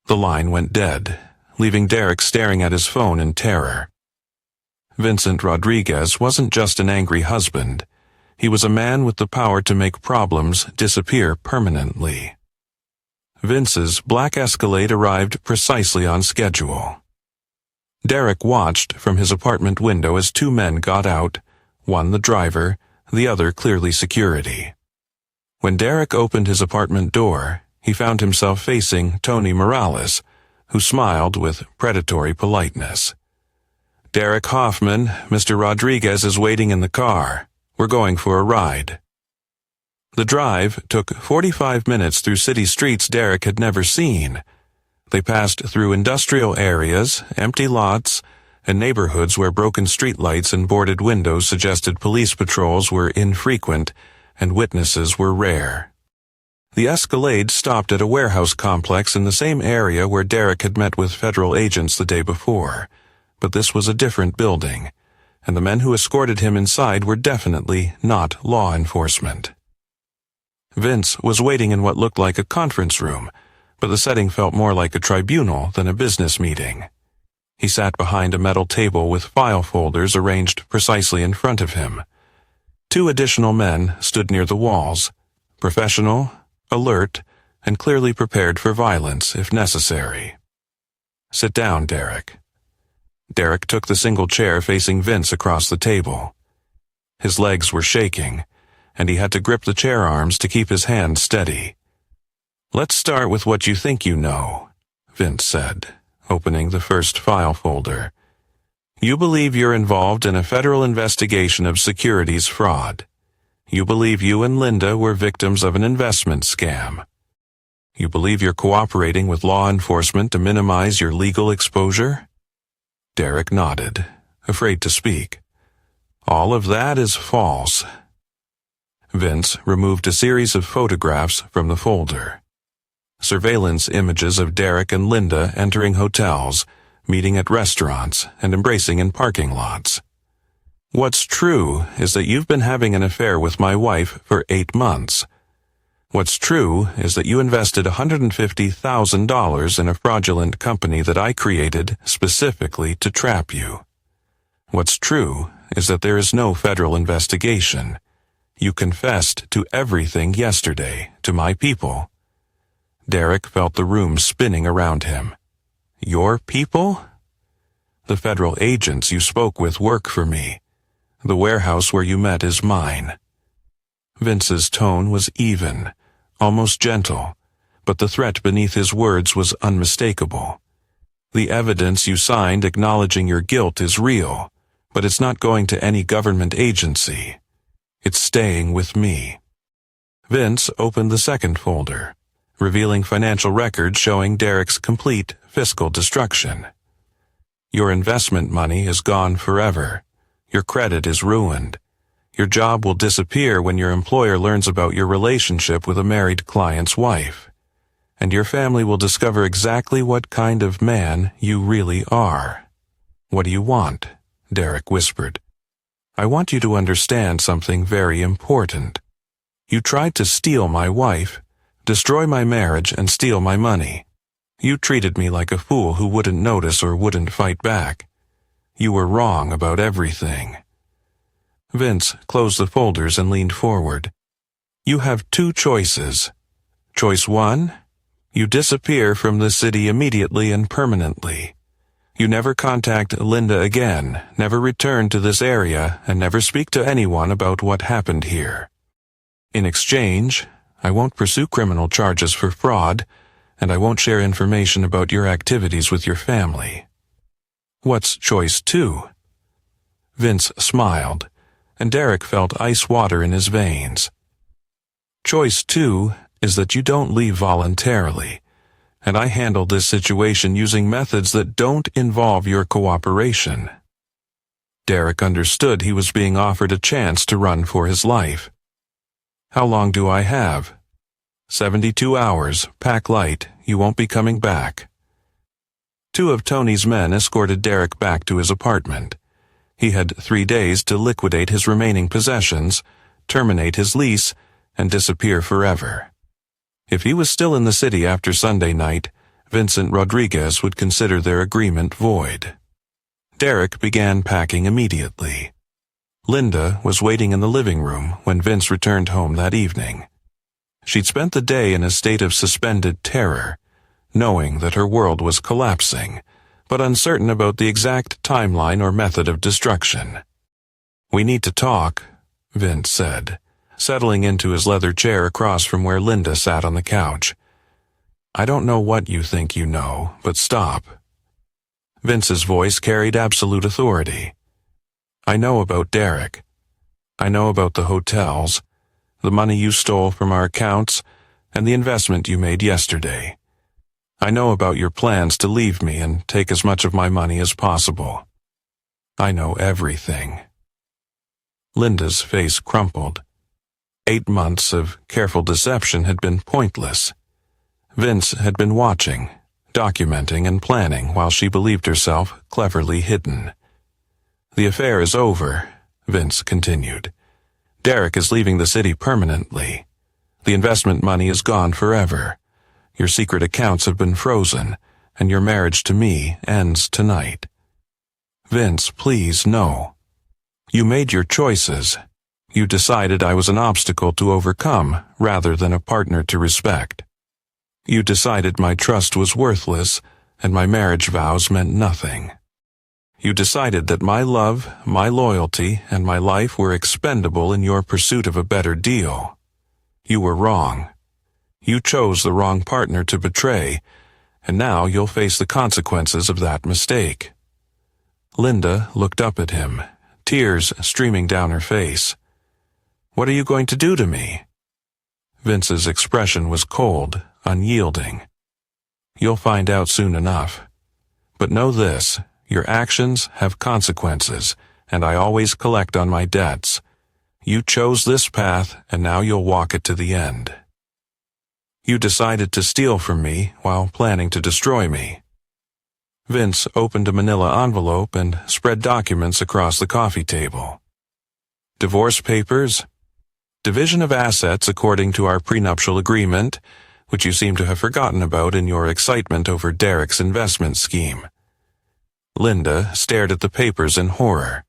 The line went dead, leaving Derek staring at his phone in terror. Vincent Rodriguez wasn't just an angry husband. He was a man with the power to make problems disappear permanently. Vince's black Escalade arrived precisely on schedule. Derek watched from his apartment window as two men got out, one the driver, the other clearly security. When Derek opened his apartment door, he found himself facing Tony Morales, who smiled with predatory politeness. "Derek Hoffman, Mr. Rodriguez is waiting in the car. We're going for a ride." The drive took 45 minutes through city streets Derek had never seen. They passed through industrial areas, empty lots, and neighborhoods where broken streetlights and boarded windows suggested police patrols were infrequent and witnesses were rare. The Escalade stopped at a warehouse complex in the same area where Derek had met with federal agents the day before, but this was a different building, and the men who escorted him inside were definitely not law enforcement. Vince was waiting in what looked like a conference room, but the setting felt more like a tribunal than a business meeting. He sat behind a metal table with file folders arranged precisely in front of him. 2 additional men stood near the walls, professional, alert, and clearly prepared for violence if necessary. "Sit down, Derek." Derek took the single chair facing Vince across the table. His legs were shaking, and he had to grip the chair arms to keep his hands steady. "Let's start with what you think you know," Vince said, opening the first file folder. "You believe you're involved in a federal investigation of securities fraud. You believe you and Linda were victims of an investment scam. You believe you're cooperating with law enforcement to minimize your legal exposure?" Derek nodded, afraid to speak. "All of that is false." Vince removed a series of photographs from the folder. Surveillance images of Derek and Linda entering hotels, meeting at restaurants, and embracing in parking lots. "What's true is that you've been having an affair with my wife for 8 months. What's true is that you invested $150,000 in a fraudulent company that I created specifically to trap you. What's true is that there is no federal investigation. You confessed to everything yesterday, to my people." Derek felt the room spinning around him. "Your people?" "The federal agents you spoke with work for me. The warehouse where you met is mine." Vince's tone was even, almost gentle, but the threat beneath his words was unmistakable. "The evidence you signed acknowledging your guilt is real, but it's not going to any government agency. It's staying with me." Vince opened the second folder, revealing financial records showing Derek's complete fiscal destruction. "Your investment money is gone forever. Your credit is ruined. Your job will disappear when your employer learns about your relationship with a married client's wife. And your family will discover exactly what kind of man you really are." "What do you want?" Derek whispered. "I want you to understand something very important. You tried to steal my wife, destroy my marriage, and steal my money. You treated me like a fool who wouldn't notice or wouldn't fight back. You were wrong about everything." Vince closed the folders and leaned forward. "You have 2 choices. Choice 1, you disappear from the city immediately and permanently. You never contact Linda again, never return to this area, and never speak to anyone about what happened here. In exchange, I won't pursue criminal charges for fraud, and I won't share information about your activities with your family." "What's choice 2? Vince smiled, and Derek felt ice water in his veins. "Choice 2 is that you don't leave voluntarily, and I handled this situation using methods that don't involve your cooperation." Derek understood he was being offered a chance to run for his life. "How long do I have?" 72 hours, pack light, you won't be coming back." 2 of Tony's men escorted Derek back to his apartment. He had 3 days to liquidate his remaining possessions, terminate his lease, and disappear forever. If he was still in the city after Sunday night, Vincent Rodriguez would consider their agreement void. Derek began packing immediately. Linda was waiting in the living room when Vince returned home that evening. She'd spent the day in a state of suspended terror, knowing that her world was collapsing, but uncertain about the exact timeline or method of destruction. "We need to talk," Vince said, settling into his leather chair across from where Linda sat on the couch. "I don't know what you think you know, but stop." Vince's voice carried absolute authority. "I know about Derek. I know about the hotels, the money you stole from our accounts, and the investment you made yesterday. I know about your plans to leave me and take as much of my money as possible. I know everything." Linda's face crumpled. 8 months of careful deception had been pointless. Vince had been watching, documenting and planning while she believed herself cleverly hidden. "The affair is over," Vince continued. "Derek is leaving the city permanently. The investment money is gone forever. Your secret accounts have been frozen, and your marriage to me ends tonight." "Vince, please, no. You made your choices. You decided I was an obstacle to overcome rather than a partner to respect. You decided my trust was worthless and my marriage vows meant nothing. You decided that my love, my loyalty, and my life were expendable in your pursuit of a better deal. You were wrong. You chose the wrong partner to betray, and now you'll face the consequences of that mistake." Linda looked up at him, tears streaming down her face. "What are you going to do to me?" Vince's expression was cold, unyielding. "You'll find out soon enough. But know this, your actions have consequences, and I always collect on my debts. You chose this path, and now you'll walk it to the end. You decided to steal from me while planning to destroy me." Vince opened a manila envelope and spread documents across the coffee table. "Divorce papers, division of assets according to our prenuptial agreement, which you seem to have forgotten about in your excitement over Derek's investment scheme." Linda stared at the papers in horror.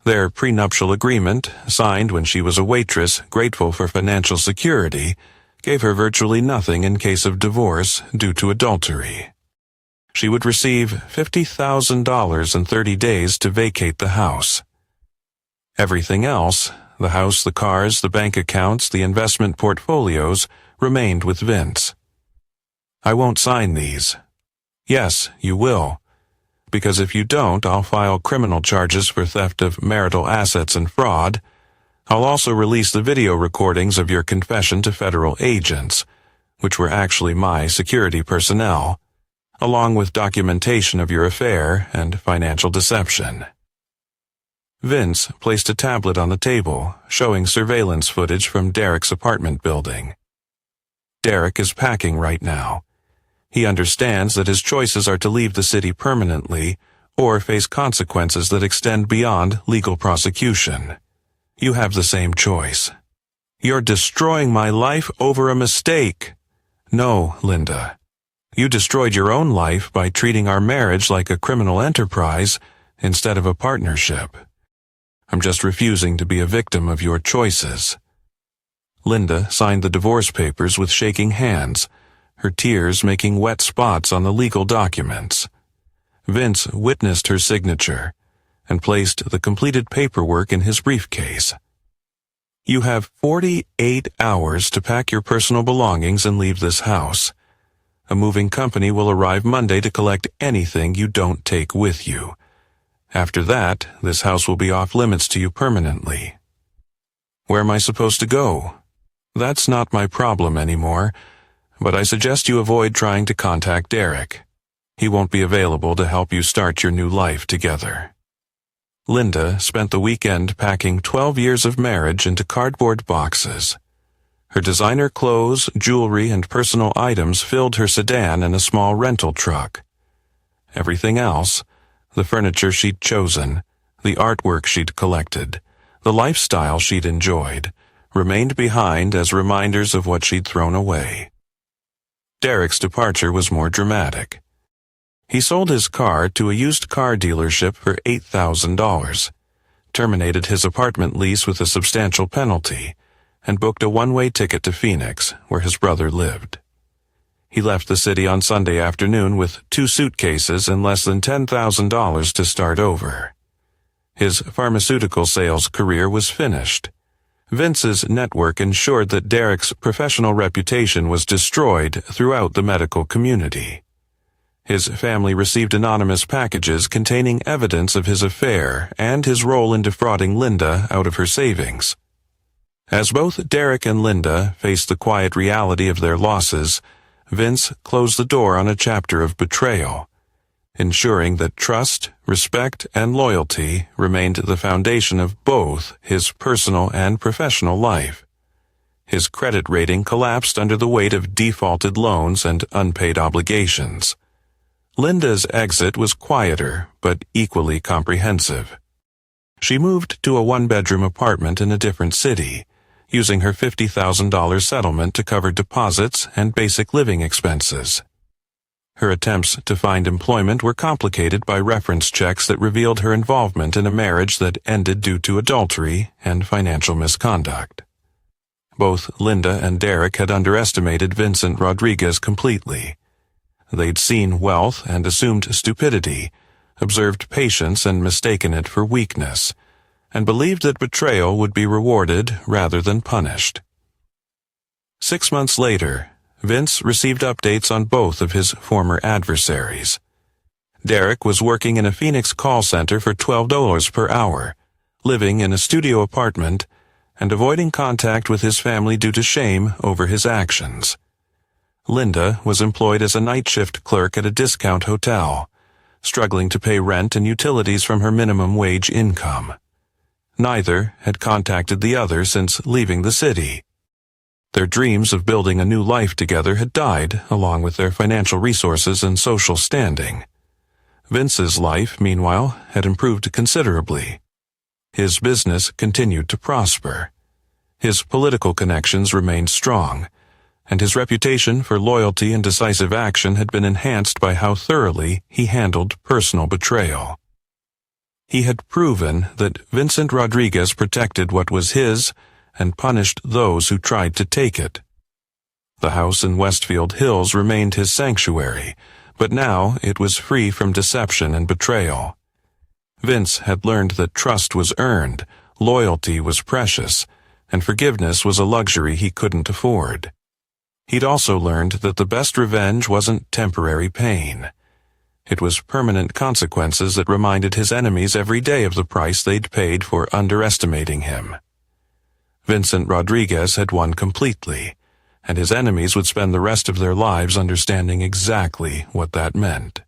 Their prenuptial agreement, signed when she was a waitress grateful for financial security, gave her virtually nothing in case of divorce due to adultery. She would receive $50,000 in 30 days to vacate the house. Everything else, the house, the cars, the bank accounts, the investment portfolios, remained with Vince. "I won't sign these." "Yes, you will. Because if you don't, I'll file criminal charges for theft of marital assets and fraud. I'll also release the video recordings of your confession to federal agents, which were actually my security personnel, along with documentation of your affair and financial deception." Vince placed a tablet on the table, showing surveillance footage from Derek's apartment building. "Derek is packing right now. He understands that his choices are to leave the city permanently or face consequences that extend beyond legal prosecution. You have the same choice. You're destroying my life over a mistake." "No, Linda. You destroyed your own life by treating our marriage like a criminal enterprise instead of a partnership. I'm just refusing to be a victim of your choices." Linda signed the divorce papers with shaking hands, her tears making wet spots on the legal documents. Vince witnessed her signature and placed the completed paperwork in his briefcase. "You have 48 hours to pack your personal belongings and leave this house. A moving company will arrive Monday to collect anything you don't take with you. After that, this house will be off limits to you permanently." "Where am I supposed to go?" "That's not my problem anymore, but I suggest you avoid trying to contact Derek. He won't be available to help you start your new life together." Linda spent the weekend packing 12 years of marriage into cardboard boxes. Her designer clothes, jewelry, and personal items filled her sedan and a small rental truck. Everything else, the furniture she'd chosen, the artwork she'd collected, the lifestyle she'd enjoyed, remained behind as reminders of what she'd thrown away. Derek's departure was more dramatic. He sold his car to a used car dealership for $8,000, terminated his apartment lease with a substantial penalty, and booked a one-way ticket to Phoenix, where his brother lived. He left the city on Sunday afternoon with 2 suitcases and less than $10,000 to start over. His pharmaceutical sales career was finished. Vince's network ensured that Derek's professional reputation was destroyed throughout the medical community. His family received anonymous packages containing evidence of his affair and his role in defrauding Linda out of her savings. As both Derek and Linda faced the quiet reality of their losses, Vince closed the door on a chapter of betrayal. ensuring that trust, respect, and loyalty remained the foundation of both his personal and professional life. His credit rating collapsed under the weight of defaulted loans and unpaid obligations. Linda's exit was quieter, but equally comprehensive. She moved to a one-bedroom apartment in a different city, using her $50,000 settlement to cover deposits and basic living expenses. Her attempts to find employment were complicated by reference checks that revealed her involvement in a marriage that ended due to adultery and financial misconduct. Both Linda and Derek had underestimated Vincent Rodriguez completely. They'd seen wealth and assumed stupidity, observed patience and mistaken it for weakness, and believed that betrayal would be rewarded rather than punished. 6 months later, Vince received updates on both of his former adversaries. Derek was working in a Phoenix call center for $12 per hour, living in a studio apartment, and avoiding contact with his family due to shame over his actions. Linda was employed as a night shift clerk at a discount hotel, struggling to pay rent and utilities from her minimum wage income. Neither had contacted the other since leaving the city. Their dreams of building a new life together had died, along with their financial resources and social standing. Vince's life, meanwhile, had improved considerably. His business continued to prosper. His political connections remained strong, and his reputation for loyalty and decisive action had been enhanced by how thoroughly he handled personal betrayal. He had proven that Vincent Rodriguez protected what was his and punished those who tried to take it. The house in Westfield Hills remained his sanctuary, but now it was free from deception and betrayal. Vince had learned that trust was earned, loyalty was precious, and forgiveness was a luxury he couldn't afford. He'd also learned that the best revenge wasn't temporary pain. It was permanent consequences that reminded his enemies every day of the price they'd paid for underestimating him. Vincent Rodriguez had won completely, and his enemies would spend the rest of their lives understanding exactly what that meant.